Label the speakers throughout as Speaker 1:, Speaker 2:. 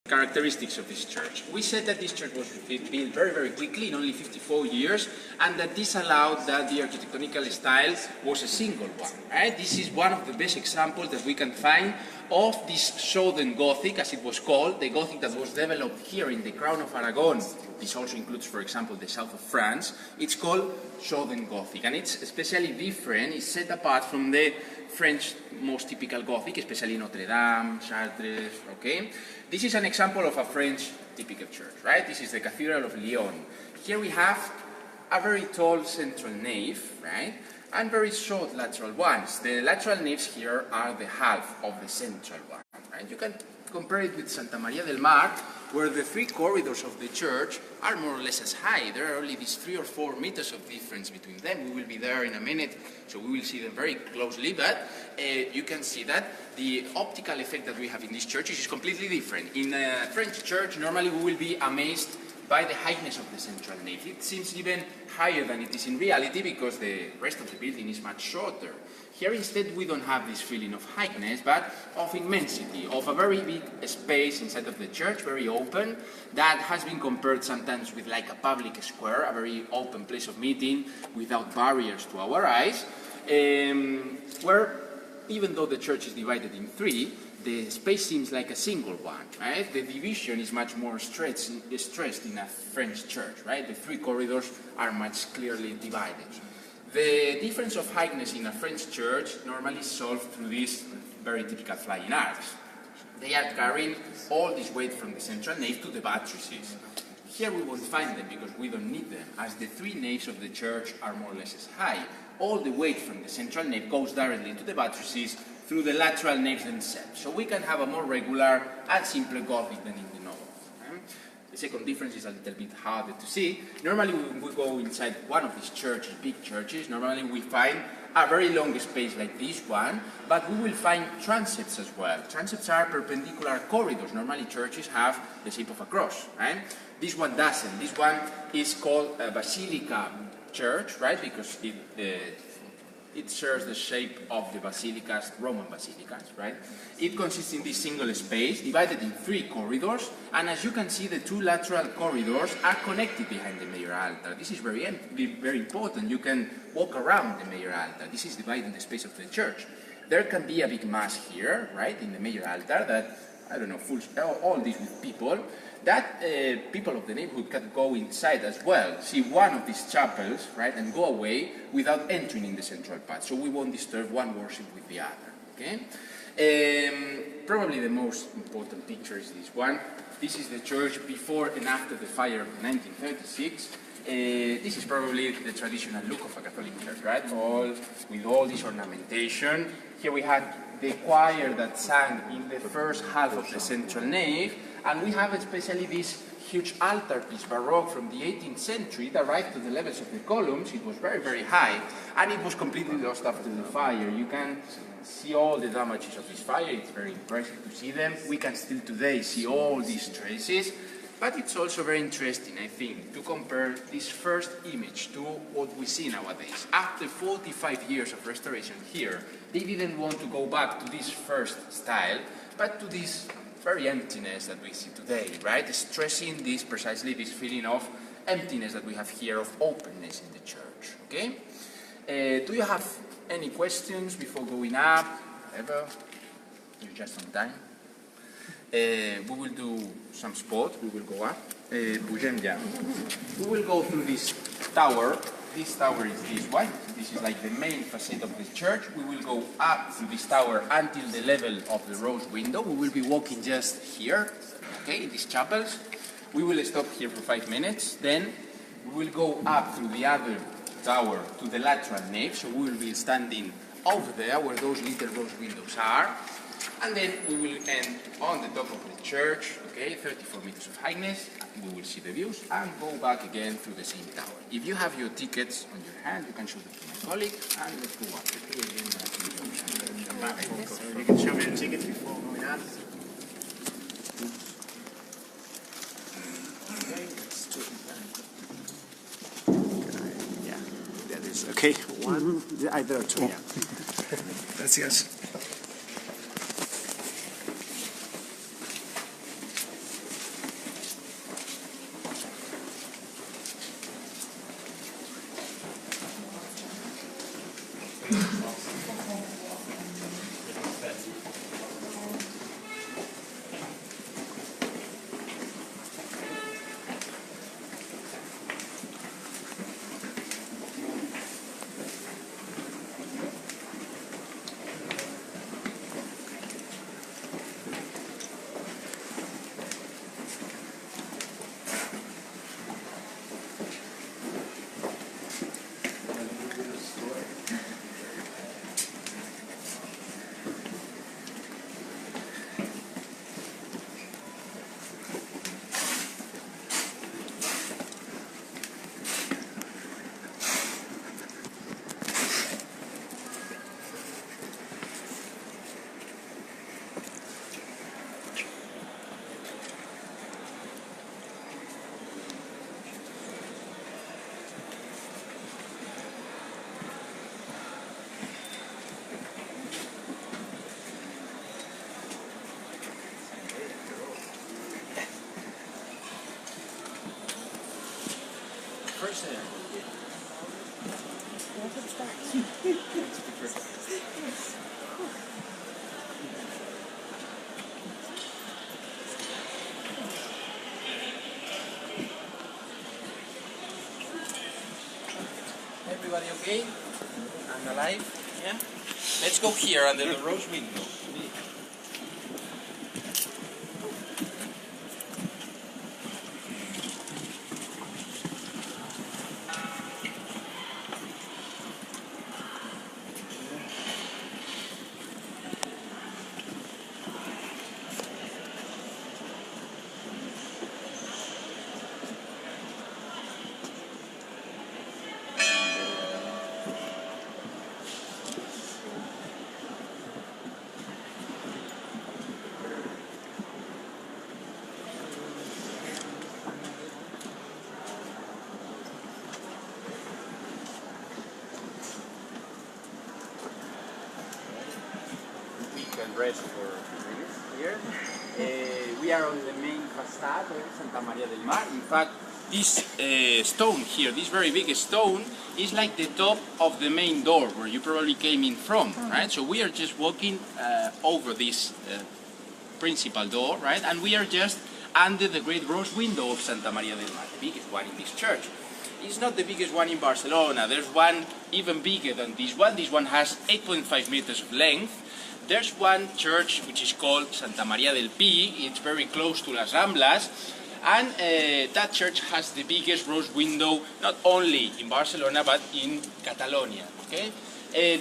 Speaker 1: characteristics of this church. We said that this church was built very, very quickly, in only 54 years, and that this allowed that the architectonical style was a single one. Right? This is one of the best examples that we can find of this Southern Gothic, as it was called, the Gothic that was developed here in the Crown of Aragon. This also includes, for example, the south of France. It's called Southern Gothic, and it's especially different, it's set apart from the French most typical Gothic, especially Notre Dame, Chartres, okay? This is an example of a French typical church, right? This is the Cathedral of Lyon. Here we have a very tall central nave, right? And very short lateral ones. The lateral naves here are the half of the central one, right? You can compare it with Santa Maria del Mar, where the three corridors of the church are more or less as high. There are only these 3 or 4 meters of difference between them. We will be there in a minute, so we will see them very closely, but you can see that the optical effect that we have in these churches is completely different. In a French church, normally we will be amazed by the heightness of the central nave. It seems even higher than it is in reality because the rest of the building is much shorter. Here instead we don't have this feeling of heightness, but of immensity, of a very big space inside of the church, very open, that has been compared sometimes with like a public square, a very open place of meeting without barriers to our eyes, where even though the church is divided in 3, the space seems like a single one, right? The division is much more stressed in a French church, right? The 3 corridors are much clearly divided. The difference of heightness in a French church normally is solved through these very typical flying arcs. They are carrying all this weight from the central nave to the buttresses. Here we won't find them because we don't need them, as the 3 naves of the church are more or less as high. All the weight from the central nave goes directly to the buttresses through the lateral naves themselves. So we can have a more regular and simpler Gothic than in the north. The second difference is a little bit harder to see. Normally when we go inside one of these churches, big churches, normally we find a very long space like this one, but we will find transepts as well. Transepts are perpendicular corridors. Normally churches have the shape of a cross, right? This one doesn't. This one is called a basilica church, right? Because it shares the shape of the basilicas, Roman basilicas, right? It consists in this single space, divided in 3 corridors, and as you can see, the 2 lateral corridors are connected behind the major altar. This is very important. You can walk around the major altar. This is dividing the space of the church. There can be a big mass here, right, in the major altar that, I don't know, fills all this with people. That people of the neighborhood can go inside as well, see one of these chapels, right, and go away without entering in the central part. So we won't disturb one worship with the other, okay? Probably the most important picture is this one. This is the church before and after the fire of 1936. This is probably the traditional look of a Catholic church, right? With all this ornamentation. Here we had the choir that sang in the first half of the central nave, and we have especially this huge altarpiece, Baroque, from the 18th century that arrived to the levels of the columns. It was very, very high, and it was completely lost after the fire. You can see all the damages of this fire. It's very impressive to see them. We can still today see all these traces, but it's also very interesting, I think, to compare this first image to what we see nowadays. After 45 years of restoration here, they didn't want to go back to this first style, but to this very emptiness that we see today, right? Stressing this, precisely this feeling of emptiness that we have here, of openness in the church, okay? Do you have any questions before going up? Ever? You're just on time. We will do some sport, we will go up. We will go through this tower. This tower is this one. This is like the main facade of the church. We will go up through this tower until the level of the rose window. We will be walking just here, okay, in these chapels. We will stop here for 5 minutes. Then we will go up through the other tower to the lateral nave. So we will be standing over there where those little rose windows are. And then we will end on the top of the church, okay, 34 meters of heightness. We will see the views and go back again through the same tower. If you have your tickets on your hand, you can show them to my colleague, and let's go up.
Speaker 2: You can show me the tickets before going out. Yeah, that is okay. 1, there are 2. Yeah. That's yes.
Speaker 1: First, everybody okay? And alive? Yeah? Let's go here under the rose window. Rest for a few minutes here. We are on the main facade of Santa Maria del Mar. In fact, this stone here, this very big stone, is like the top of the main door where you probably came in from, right? So we are just walking over this principal door, right? And we are just under the great rose window of Santa Maria del Mar, the biggest one in this church. It's not the biggest one in Barcelona. There's one even bigger than this one. This one has 8.5 meters of length. There's one church which is called Santa Maria del Pi. It's very close to Las Ramblas, and that church has the biggest rose window not only in Barcelona but in Catalonia. Okay,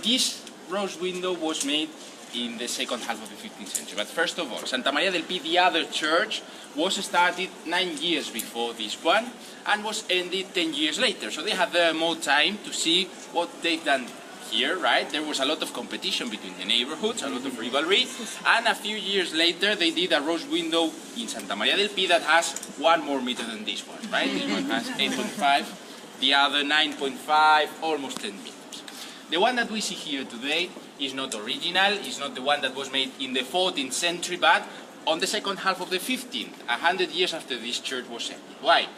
Speaker 1: this rose window was made in the second half of the 15th century. But first of all, Santa Maria del Pi, the other church, was started 9 years before this one and was ended 10 years later. So they had more time to see what they've done here, right? There was a lot of competition between the neighborhoods, a lot of rivalry, and a few years later they did a rose window in Santa Maria del Pi that has 1 more meter than this one, right? This one has 8.5, the other 9.5, almost 10 meters. The one that we see here today is not original, it's not the one that was made in the 14th century, but on the second half of the 15th, 100 years after this church was ended. Why?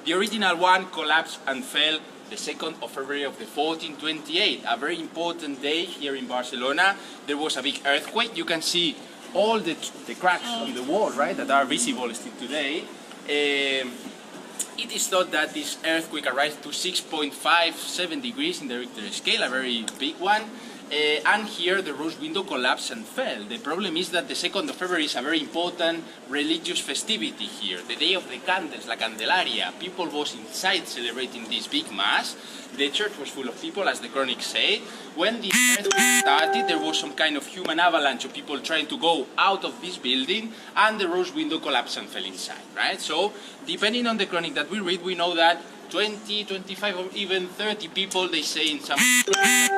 Speaker 1: The original one collapsed and fell the 2nd of February of the 1428, a very important day here in Barcelona. There was a big earthquake. You can see all the cracks on the wall, right, that are visible still today. It is thought that this earthquake arrived to 6.57 degrees in the Richter scale, a very big one. And here the rose window collapsed and fell. The problem is that the 2nd of February is a very important religious festivity here, the day of the candles, La Candelaria. People was inside celebrating this big mass. The church was full of people, as the chronics say. When the earthquake started, there was some kind of human avalanche of people trying to go out of this building, and the rose window collapsed and fell inside, right? So, depending on the chronic that we read, we know that 20, 25 or even 30 people, they say in some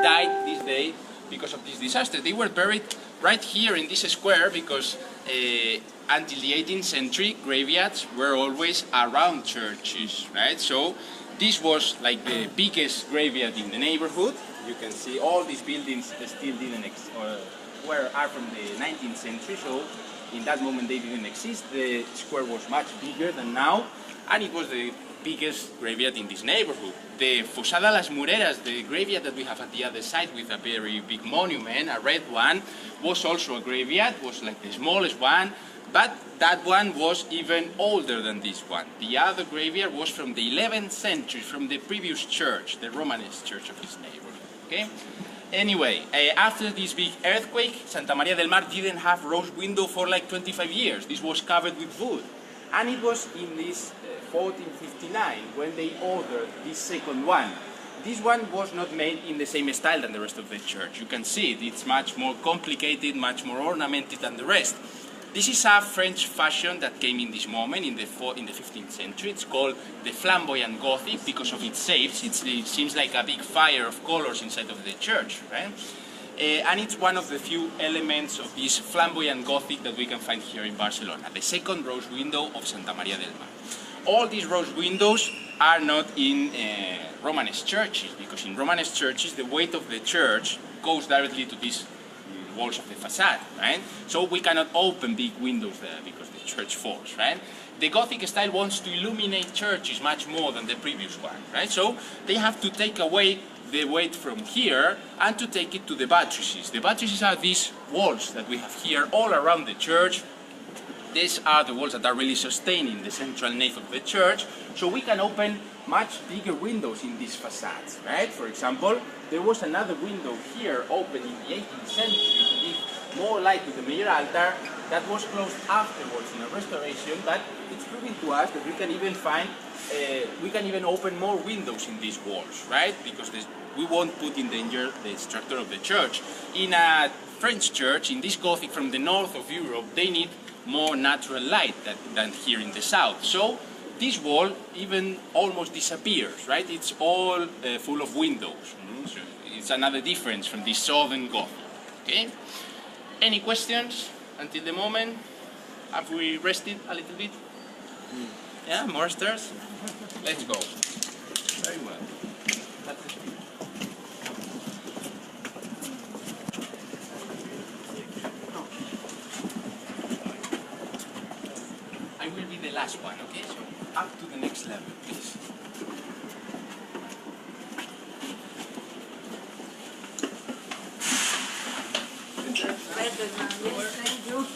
Speaker 1: died this day because of this disaster. They were buried right here in this square because until the 18th century, graveyards were always around churches, right? So this was like the biggest graveyard in the neighborhood. You can see all these buildings still didn't are from the 19th century, so in that moment they didn't exist. The square was much bigger than now, and it was the biggest graveyard in this neighborhood. The Fosada Las Mureras, the graveyard that we have at the other side with a very big monument, a red one, was also a graveyard, was like the smallest one, but that one was even older than this one. The other graveyard was from the 11th century, from the previous church, the Romanesque church of this neighborhood. Okay? Anyway, after this big earthquake, Santa Maria del Mar didn't have rose window for like 25 years. This was covered with wood. And it was in this 1459 when they ordered this second one. This one was not made in the same style than the rest of the church. You can see it, it's much more complicated, much more ornamented than the rest. This is a French fashion that came in this moment in the 15th century. It's called the Flamboyant Gothic because of its shapes. It seems like a big fire of colors inside of the church, right? And it's one of the few elements of this Flamboyant Gothic that we can find here in Barcelona, the second rose window of Santa Maria del Mar. All these rose windows are not in Romanesque churches, because in Romanesque churches the weight of the church goes directly to this walls of the facade, right? So we cannot open big windows there because the church falls, right? The Gothic style wants to illuminate churches much more than the previous one, right? So they have to take away the weight from here and to take it to the buttresses. The buttresses are these walls that we have here all around the church. These are the walls that are really sustaining the central nave of the church, so we can open much bigger windows in these facades, right? For example, there was another window here open in the 18th century to give more light to the major altar that was closed afterwards in a restoration, but it's proving to us that we can even find, we can even open more windows in these walls, right? Because we won't put in danger the structure of the church. In a French church, in this Gothic from the north of Europe, they need more natural light than here in the south. So this wall even almost disappears, right? It's all full of windows. So it's another difference from the southern Gothic. Okay? Any questions until the moment? Have we rested a little bit? Yeah, more stairs? Let's go. Very well. That's it. I will be the last one, okay? So up to the next level, please.
Speaker 3: Thank you.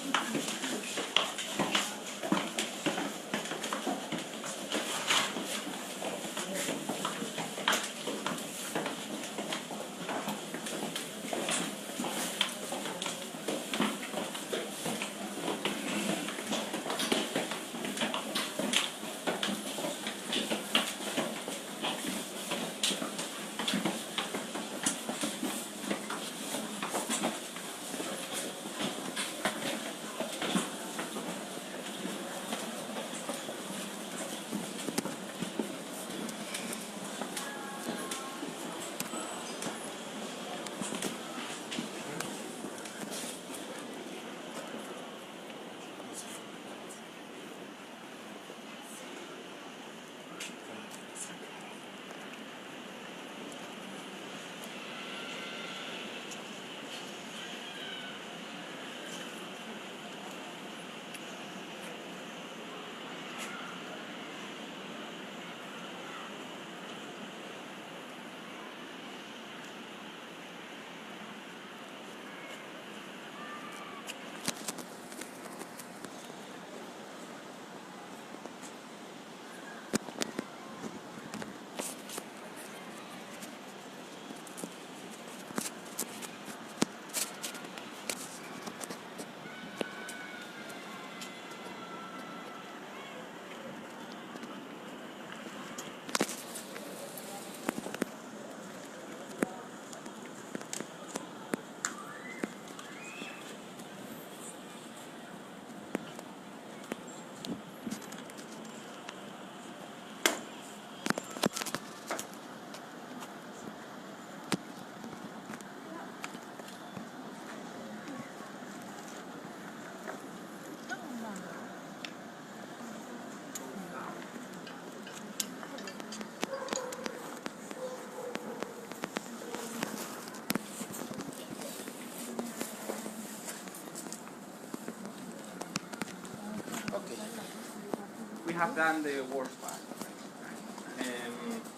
Speaker 1: We have done the worst part.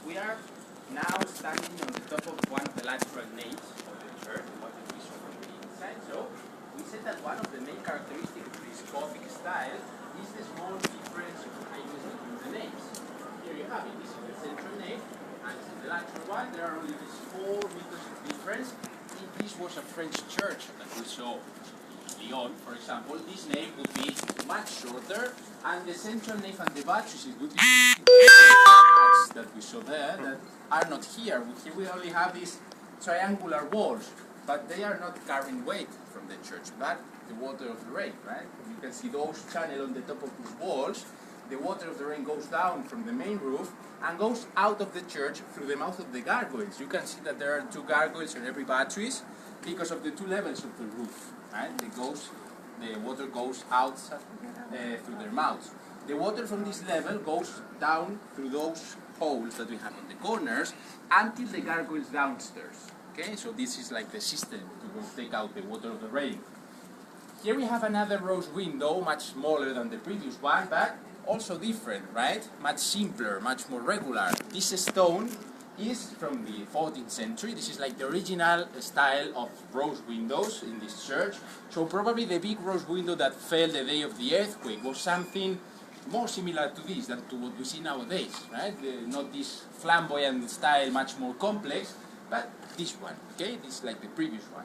Speaker 1: We are now standing on the top of one of the lateral naves of the church, what we saw from the inside. So we said that one of the main characteristics of this Gothic style is the small difference of height between the naves. Here you have it. This is the central nave, and this is the lateral one. There are only these 4 meters of difference. If this was a French church that we saw Lyon, for example, this nave would be much shorter, and the central nave and the buttresses would be that we saw there that are not here. Here we only have these triangular walls, but they are not carrying weight from the church, but the water of the rain, right? You can see those channels on the top of these walls. The water of the rain goes down from the main roof and goes out of the church through the mouth of the gargoyles. You can see that there are 2 gargoyles on every buttress because of the 2 levels of the roof. Right? The water goes out through their mouths. The water from this level goes down through those holes that we have on the corners until the gargoyles downstairs. Okay, so this is like the system to will take out the water of the rain. Here we have another rose window, much smaller than the previous one, but also different, right? Much simpler, much more regular. This stone is from the 14th century. This is like the original style of rose windows in this church. So probably the big rose window that fell the day of the earthquake was something more similar to this than to what we see nowadays, right? Not this flamboyant style, much more complex, but this one, okay? This is like the previous one.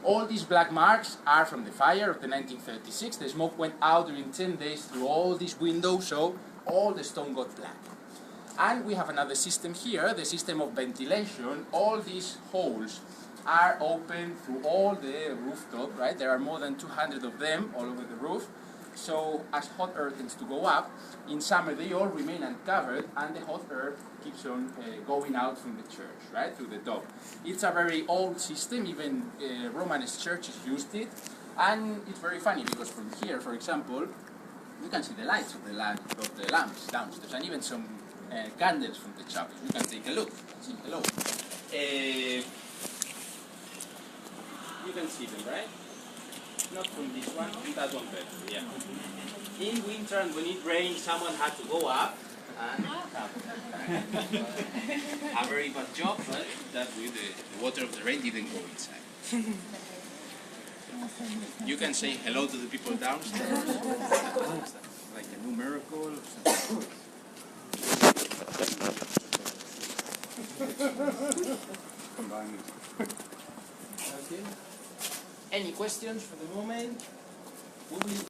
Speaker 1: All these black marks are from the fire of the 1936. The smoke went out during 10 days through all these windows, so all the stone got black. And we have another system here, the system of ventilation. All these holes are open through all the rooftop, right? There are more than 200 of them all over the roof. So as hot air tends to go up, in summer they all remain uncovered and the hot air keeps on going out from the church, right, through the top. It's a very old system, even Romanesque churches used it, and it's very funny because from here, for example, you can see the lights of the lamps downstairs and even some candles from the chapel. You can take a look. See, hello. You can see them, right? Not from this one, that one better, yeah. In winter and when it rains, someone had to go up and a very bad job, but that way the water of the rain didn't go inside. You can say hello to the people downstairs. Like a new miracle or something. Okay. Any questions for the moment? We will